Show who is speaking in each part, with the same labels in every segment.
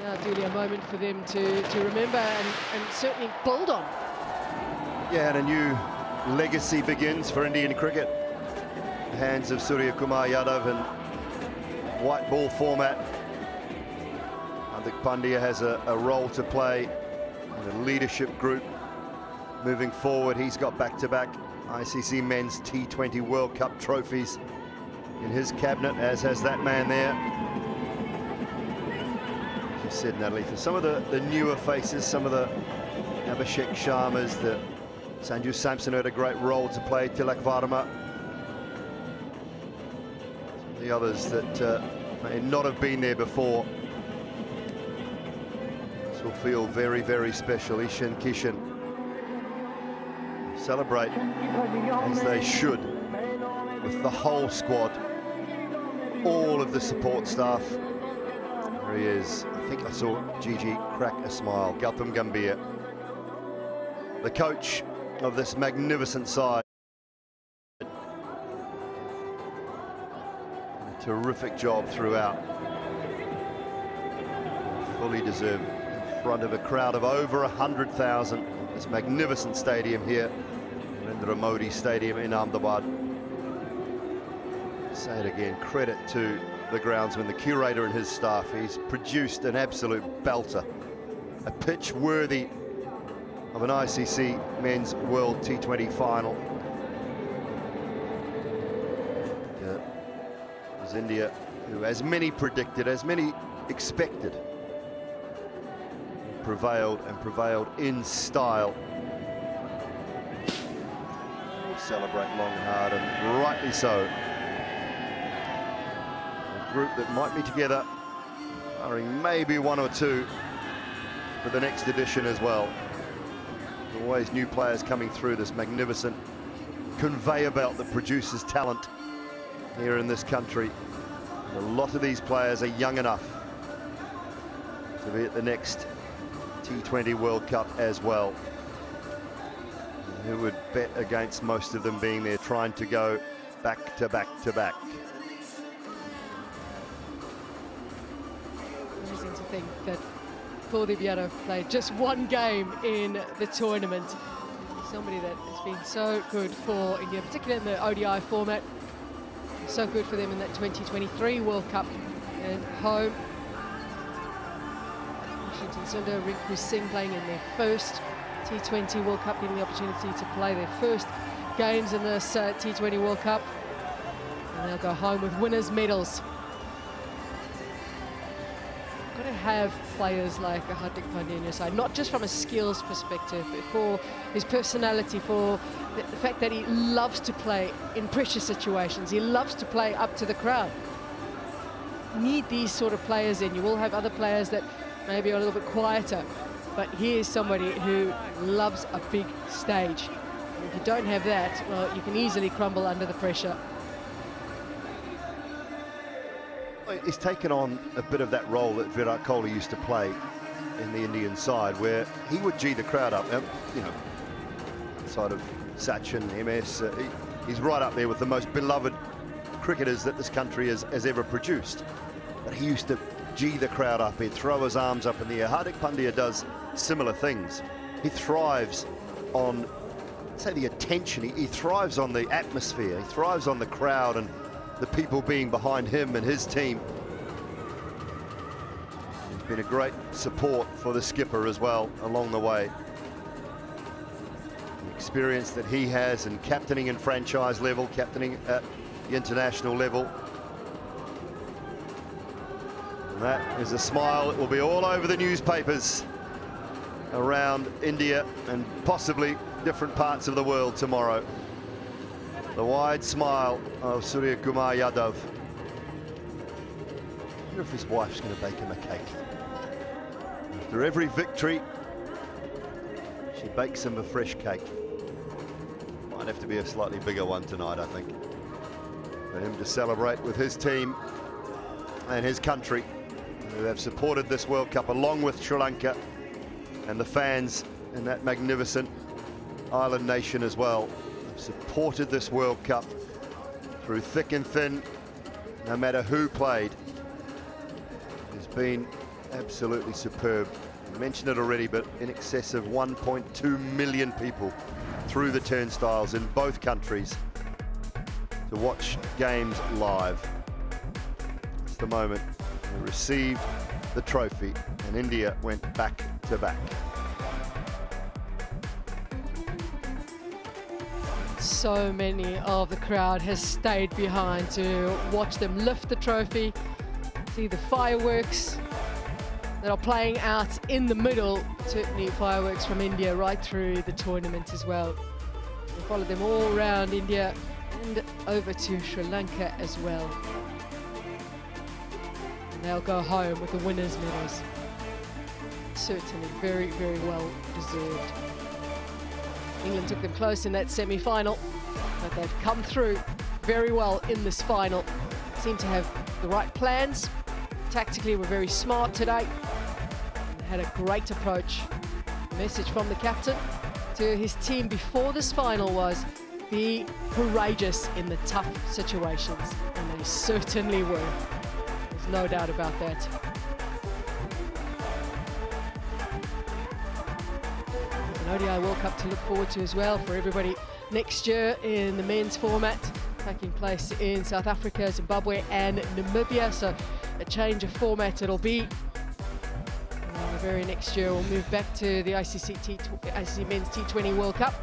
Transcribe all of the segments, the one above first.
Speaker 1: Now duly a moment for them to remember and certainly build on.
Speaker 2: Yeah, and a new legacy begins for Indian cricket. The hands of Surya Kumar Yadav and white ball format. Hardik Pandya has a role to play in the leadership group moving forward. He's got back-to-back ICC Men's T20 World Cup trophies in his cabinet, as has that man there. As you said, Natalie, for some of the newer faces, some of the Abhishek Sharmas, the Sanju Samson had a great role to play, Tilak Varma. The others that may not have been there before. This will feel very, very special. Ishan Kishan celebrate as they should with the whole squad, all of the support staff. There he is. I think I saw Gigi crack a smile. Gautam Gambhir, the coach of this magnificent side. A terrific job throughout. Fully deserved in front of a crowd of over 100,000. This magnificent stadium here, Narendra Modi Stadium in Ahmedabad. Say it again, credit to the groundsman, the curator and his staff. He's produced an absolute belter, a pitch worthy of an ICC Men's World T20 final. It was India who, as many predicted, as many expected, prevailed and prevailed in style. We'll celebrate long and hard, and rightly so. A group that might be together, barring maybe one or two for the next edition as well. Always new players coming through this magnificent conveyor belt that produces talent here in this country. And a lot of these players are young enough to be at the next T20 World Cup as well. Who would bet against most of them being there, trying to go back to back to back?
Speaker 1: Interesting to think that Kuldeep Yadav played just one game in the tournament. Somebody that has been so good for India, particularly in the ODI format. So good for them in that 2023 World Cup at home. Washington Sundar, Rinku Singh playing in their first T20 World Cup, getting the opportunity to play their first games in this T20 World Cup. And they'll go home with winners' medals. Got to have players like Hardik Pandya on your side, not just from a skills perspective, but for his personality, for the fact that he loves to play in pressure situations. He loves to play up to the crowd. You need these sort of players in. You will have other players that maybe are a little bit quieter, but he is somebody who loves a big stage. And if you don't have that, well, you can easily crumble under the pressure.
Speaker 2: He's taken on a bit of that role that Virat Kohli used to play in the Indian side, where he would G the crowd up. You know, outside of Sachin, MS, he's right up there with the most beloved cricketers that this country has ever produced. But he used to G the crowd up, he'd throw his arms up in the air. Hardik Pandya does similar things. He thrives on, say, the attention. He thrives on the atmosphere. He thrives on the crowd and the people being behind him and his team. He's been a great support for the skipper as well along the way. The experience that he has in captaining in franchise level, captaining at the international level. And that is a smile that will be all over the newspapers around India and possibly different parts of the world tomorrow. The wide smile of Surya Kumar Yadav. I wonder if his wife's going to bake him a cake. After every victory, she bakes him a fresh cake. Might have to be a slightly bigger one tonight, I think, for him to celebrate with his team and his country, who have supported this World Cup along with Sri Lanka and the fans in that magnificent island nation as well. Supported this World Cup through thick and thin, no matter who played. There's been absolutely superb. I mentioned it already, but in excess of 1.2 million people through the turnstiles in both countries to watch games live. It's the moment we received the trophy and India went back to back.
Speaker 1: So many of the crowd has stayed behind to watch them lift the trophy, see the fireworks that are playing out in the middle. Certainly fireworks from India right through the tournament as well. We followed them all around India and over to Sri Lanka as well. And they'll go home with the winners' medals. Certainly very, very well deserved. England took them close in that semi-final, but they've come through very well in this final. Seem to have the right plans. Tactically, we're very smart today. Had a great approach. The message from the captain to his team before this final was, be courageous in the tough situations, and they certainly were. There's no doubt about that. There's an ODI World Cup to look forward to as well for everybody next year in the men's format, taking place in South Africa, Zimbabwe and Namibia. So a change of format it'll be. The very next year we'll move back to the ICC Men's T20 World Cup.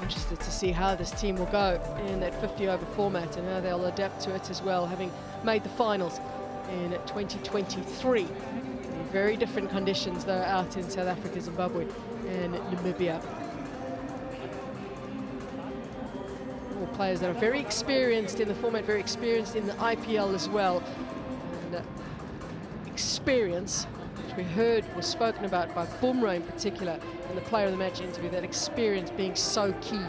Speaker 1: Interested to see how this team will go in that 50-over format and how they'll adapt to it as well, having made the finals in 2023. In very different conditions though out in South Africa, Zimbabwe and Namibia. All players that are very experienced in the format, very experienced in the IPL as well. And experience, which we heard was spoken about by Bumrah in particular in the player of the match interview, that experience being so key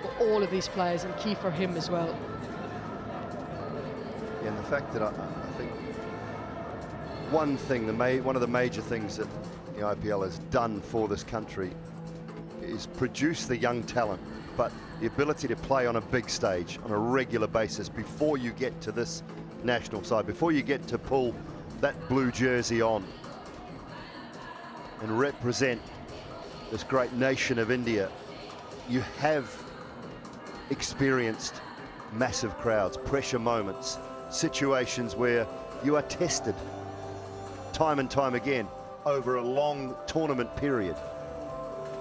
Speaker 1: for all of these players and key for him as well.
Speaker 2: Yeah, and the fact that I think one of the major things that the IPL has done for this country is produce the young talent, but the ability to play on a big stage on a regular basis before you get to this national side, before you get to pull that blue jersey on and represent this great nation of India. You have experienced massive crowds, pressure moments, situations where you are tested time and time again over a long tournament period.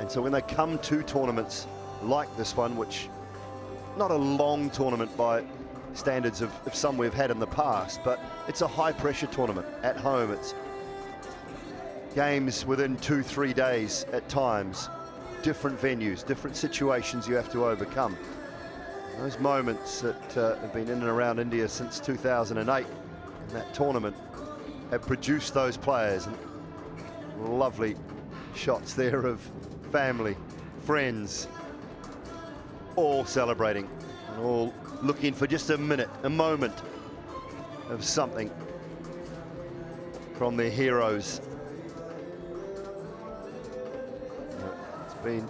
Speaker 2: And so when they come to tournaments like this one, which not a long tournament by standards of some we've had in the past, but it's a high pressure tournament at home. It's games within 2-3 days at times, different venues, different situations you have to overcome. Those moments that have been in and around India since 2008 in that tournament have produced those players. And lovely shots there of family, friends, all celebrating and all looking for just a minute, a moment of something from their heroes. It's been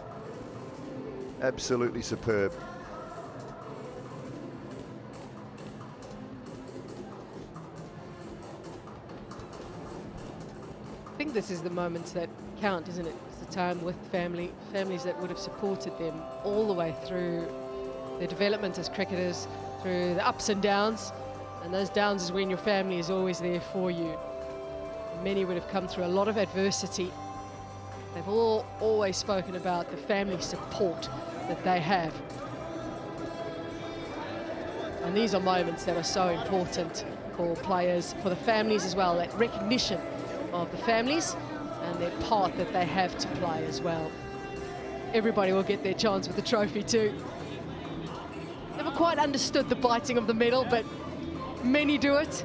Speaker 2: absolutely superb.
Speaker 1: I think this is the moments that count, isn't it? It's the time with families that would have supported them all the way through their development as cricketers, through the ups and downs. And those downs is when your family is always there for you. Many would have come through a lot of adversity. They've all always spoken about the family support that they have. And these are moments that are so important for players, for the families as well, that recognition of the families and their part that they have to play as well. Everybody will get their chance with the trophy too. Never quite understood the biting of the medal, but many do it.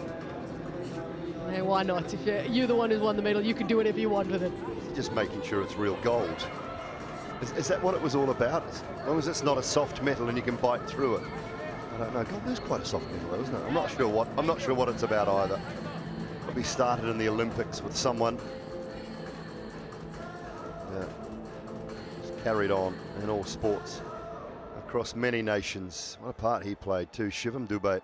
Speaker 1: And why not? If you're the one who's won the medal, you can do whatever you want with it.
Speaker 2: Just making sure it's real gold. Is that what it was all about? As long as it's not a soft metal and you can bite through it. I don't know. God, there's quite a soft metal, though, isn't it? I'm not sure what it's about either. Probably started in the Olympics with someone. It's carried on in all sports across many nations. What a part he played too, Shivam Dubey.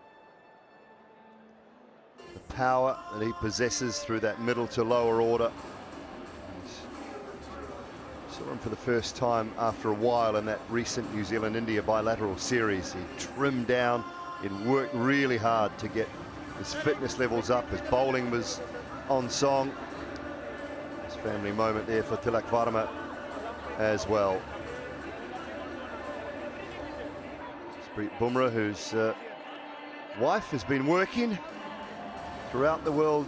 Speaker 2: power that he possesses through that middle to lower order. Saw him for the first time after a while in that recent New Zealand-India bilateral series. He trimmed down, he worked really hard to get his fitness levels up. His bowling was on song. His family moment there for Tilak Varma as well. Jasprit Bumrah, whose wife has been working throughout the World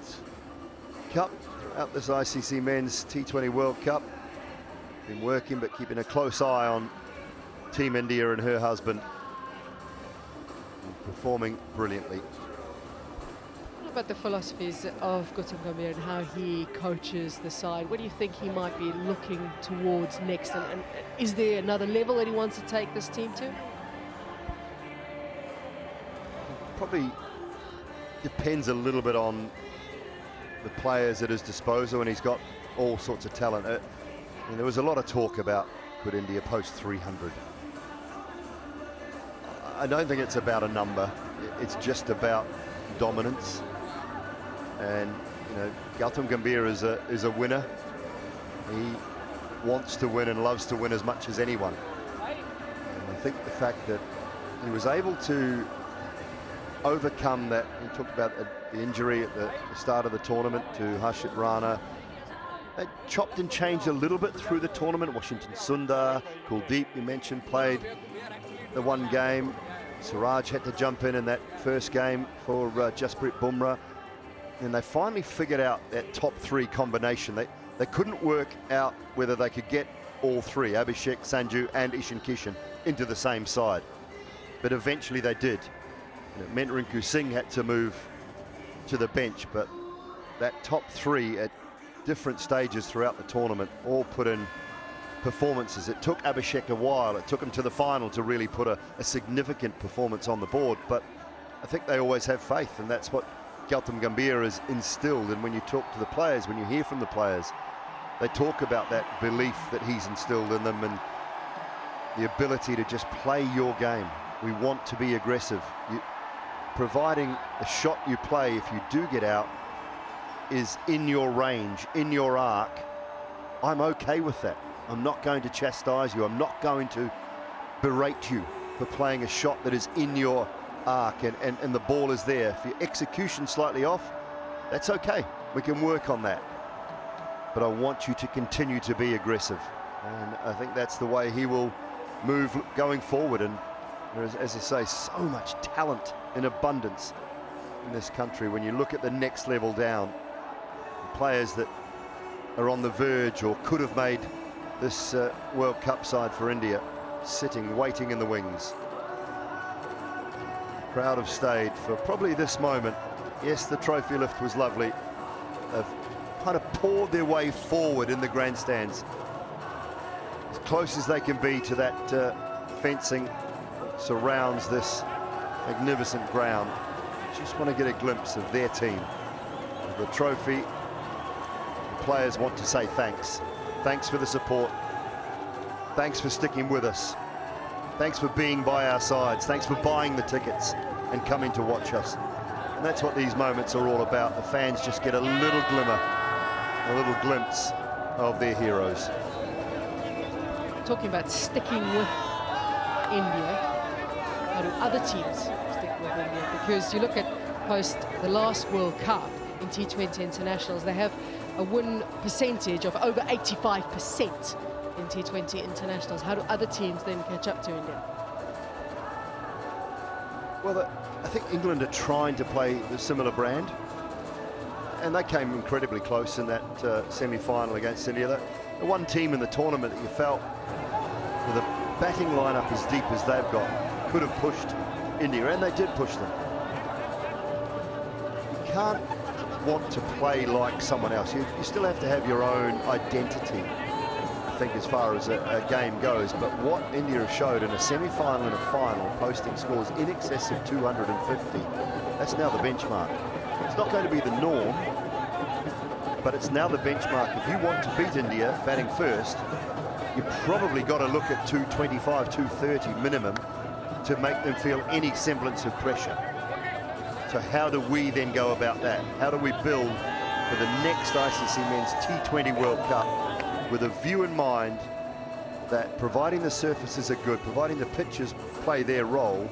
Speaker 2: Cup, throughout this ICC Men's T20 World Cup. Been working but keeping a close eye on Team India and her husband. And performing brilliantly.
Speaker 1: What about the philosophies of Gautam Gambhir and how he coaches the side? What do you think he might be looking towards next? And is there another level that he wants to take this team to?
Speaker 2: Probably depends a little bit on the players at his disposal, and he's got all sorts of talent. I mean, there was a lot of talk about could India post 300. I don't think it's about a number. It's just about dominance. And you know, Gautam Gambhir is a winner. He wants to win and loves to win as much as anyone. And I think the fact that he was able to overcome that, he talked about the injury at the start of the tournament to Harshit Rana. They chopped and changed a little bit through the tournament. Washington Sundar, Kuldeep, you mentioned, played the one game. Siraj had to jump in that first game for Jasprit Bumrah. And they finally figured out that top three combination. They couldn't work out whether they could get all three, Abhishek, Sanju and Ishan Kishan, into the same side. But eventually they did. And it meant Rinku Singh had to move to the bench, but that top three at different stages throughout the tournament all put in performances. It took Abhishek a while. It took him to the final to really put a significant performance on the board, but I think they always have faith, and that's what Gautam Gambhir has instilled. And when you talk to the players, when you hear from the players, they talk about that belief that he's instilled in them and the ability to just play your game. We want to be aggressive. Providing a shot you play, if you do get out, is in your range, in your arc, I'm okay with that. I'm not going to chastise you. I'm not going to berate you for playing a shot that is in your arc and the ball is there. If your execution's slightly off, that's okay. We can work on that. But I want you to continue to be aggressive. And I think that's the way he will move going forward. And there's, as I say, so much talent in abundance in this country. When you look at the next level down, players that are on the verge or could have made this World Cup side for India, sitting, waiting in the wings. The crowd have stayed for probably this moment. Yes, the trophy lift was lovely. They've kind of poured their way forward in the grandstands, as close as they can be to that fencing surrounds this magnificent ground. Just want to get a glimpse of their team. The trophy, the players want to say thanks. Thanks for the support. Thanks for sticking with us. Thanks for being by our sides. Thanks for buying the tickets and coming to watch us. And that's what these moments are all about. The fans just get a little glimmer, a little glimpse of their heroes.
Speaker 1: Talking about sticking with India, how do other teams stick with India? Because you look at post the last World Cup in T20 internationals, they have a win percentage of over 85% in T20 internationals. How do other teams then catch up to India?
Speaker 2: Well, I think England are trying to play the similar brand, and they came incredibly close in that semi-final against India. The one team in the tournament that you felt, with a batting lineup as deep as they've got, could have pushed India, and they did push them. You can't want to play like someone else. You still have to have your own identity, I think, as far as a game goes. But what India have showed in a semi-final and a final, posting scores in excess of 250, that's now the benchmark. It's not going to be the norm, but it's now the benchmark. If you want to beat India batting first, you've probably got to look at 225, 230 minimum to make them feel any semblance of pressure. So how do we then go about that? How do we build for the next ICC Men's T20 World Cup with a view in mind that providing the surfaces are good, providing the pitches play their role,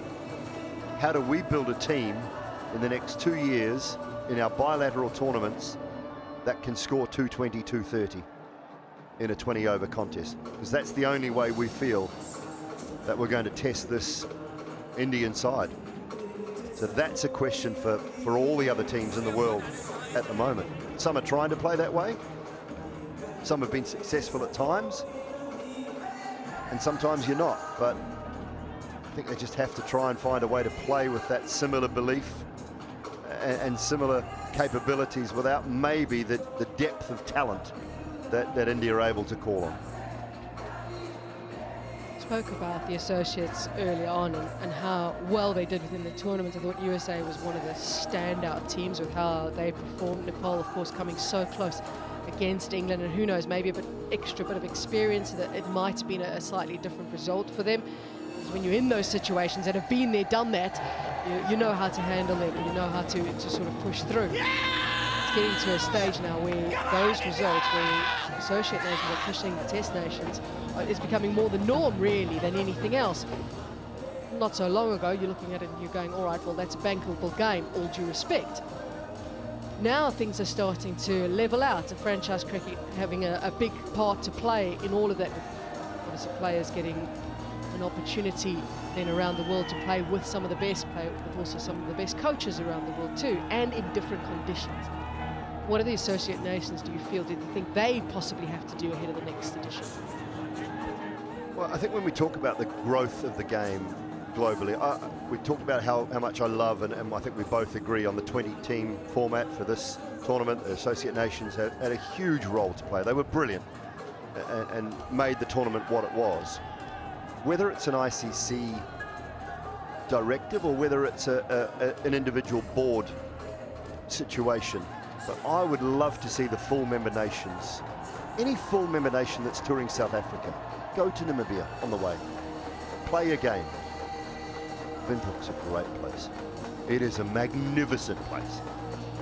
Speaker 2: how do we build a team in the next 2 years in our bilateral tournaments that can score 220, 230 in a 20-over contest? Because that's the only way we feel that we're going to test this Indian side. So that's a question for all the other teams in the world at the moment. Some are trying to play that way. Some have been successful at times. And sometimes you're not. But I think they just have to try and find a way to play with that similar belief and similar capabilities without maybe the depth of talent that India are able to call on.
Speaker 1: Spoke about the associates early on and how well they did within the tournament. I thought USA was one of the standout teams with how they performed. Nepal, of course, coming so close against England, and who knows, maybe a bit of experience that it might have been a slightly different result for them. Because when you're in those situations and have been there, done that, you know how to handle them, and you know how to sort of push through. It's getting to a stage now where those results, where associate nations are pushing the test nations, is becoming more the norm really than anything else. Not so long ago, you're looking at it and you're going, all right, well, that's a bankable game, all due respect. Now things are starting to level out, and franchise cricket having a big part to play in all of that. Obviously players getting an opportunity then around the world to play with some of the best, play with also some of the best coaches around the world too, and in different conditions. What are the associate nations, do you think they possibly have to do ahead of the next edition?
Speaker 2: Well, I think when we talk about the growth of the game globally, we talk about how much I love, and I think we both agree on the 20-team format for this tournament. The associate nations had a huge role to play. They were brilliant and made the tournament what it was. Whether it's an ICC directive or whether it's an individual board situation, but I would love to see the full member nations, any full member nation that's touring South Africa, go to Namibia on the way, play a game. Windhoek's a great place. It is a magnificent place.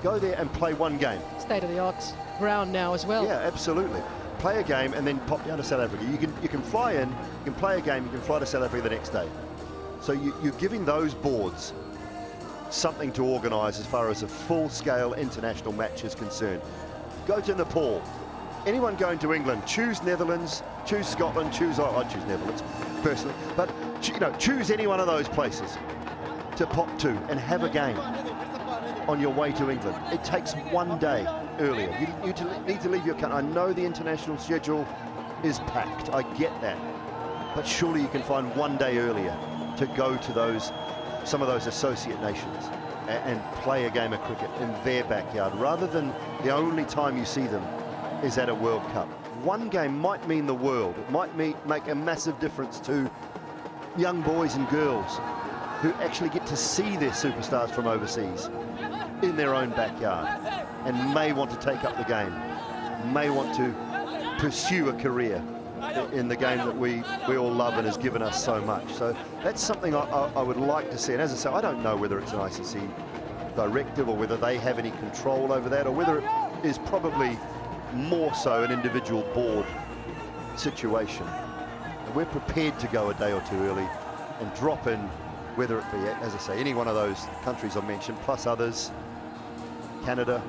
Speaker 2: Go there and play one game.
Speaker 1: State-of-the-art ground now as well.
Speaker 2: Yeah, absolutely. Play a game and then pop down to South Africa. You can fly in, you can play a game, you can fly to South Africa the next day. So you're giving those boards something to organise as far as a full-scale international match is concerned. Go to Nepal. Anyone going to England, choose Netherlands, choose Scotland, I'd choose Netherlands personally, but choose any one of those places to pop to and have a game on your way to England. It takes 1 day earlier. You need to leave your country. I know the international schedule is packed, I get that, but surely you can find 1 day earlier to go to some of those associate nations and play a game of cricket in their backyard, rather than the only time you see them is at a World Cup. One game might mean the world. It might make a massive difference to young boys and girls who actually get to see their superstars from overseas in their own backyard and may want to take up the game, may want to pursue a career in the game that we all love and has given us so much. So that's something I would like to see. And as I say, I don't know whether it's an ICC directive or whether they have any control over that, or whether it is probably more so an individual board situation. And we're prepared to go a day or two early and drop in, whether it be, as I say, any one of those countries I mentioned, plus others, Canada,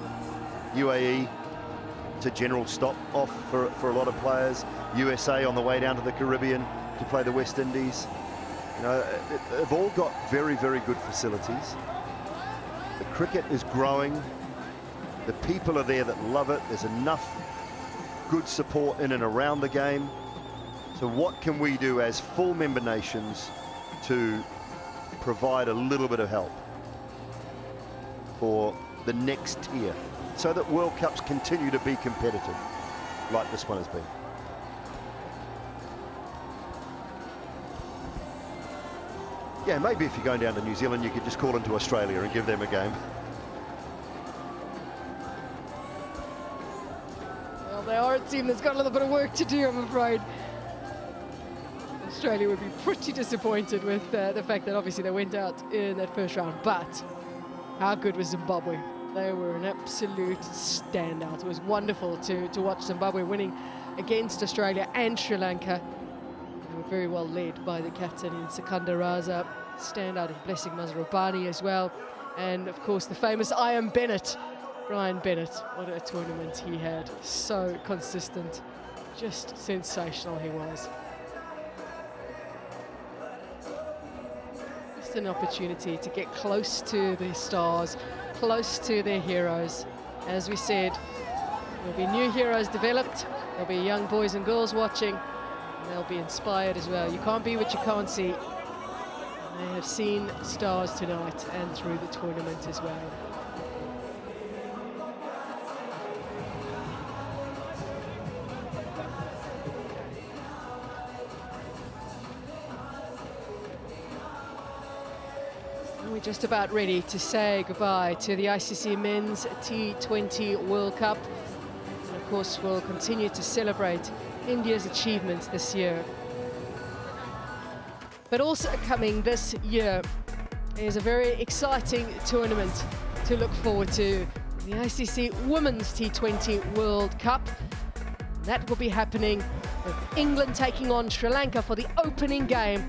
Speaker 2: UAE, to general stop off for a lot of players, USA on the way down to the Caribbean to play the West Indies. They've all got very, very good facilities. The cricket is growing. The people are there that love it. There's enough good support in and around the game. So what can we do as full member nations to provide a little bit of help for the next tier, so that World Cups continue to be competitive like this one has been? Yeah, maybe if you're going down to New Zealand, you could just call into Australia and give them a game.
Speaker 1: Well, they are a team that's got a little bit of work to do, I'm afraid. Australia would be pretty disappointed with the fact that obviously they went out in that first round, but How good was Zimbabwe? They were an absolute standout. It was wonderful to watch Zimbabwe winning against Australia and Sri Lanka. They were very well led by the captain in Sikandar Raza. Standout in Blessing Mazrubani as well. And of course the famous Ian Bennett, Brian Bennett. What a tournament he had. So consistent. Just sensational he was. Just an opportunity to get close to the stars, close to their heroes. As we said, there'll be new heroes developed, there'll be young boys and girls watching, and they'll be inspired as well. You can't be what you can't see. And they have seen stars tonight and through the tournament as well. We're just about ready to say goodbye to the ICC Men's T20 World Cup. And of course, we'll continue to celebrate India's achievements this year. But also coming this year is a very exciting tournament to look forward to, the ICC Women's T20 World Cup. That will be happening with England taking on Sri Lanka for the opening game.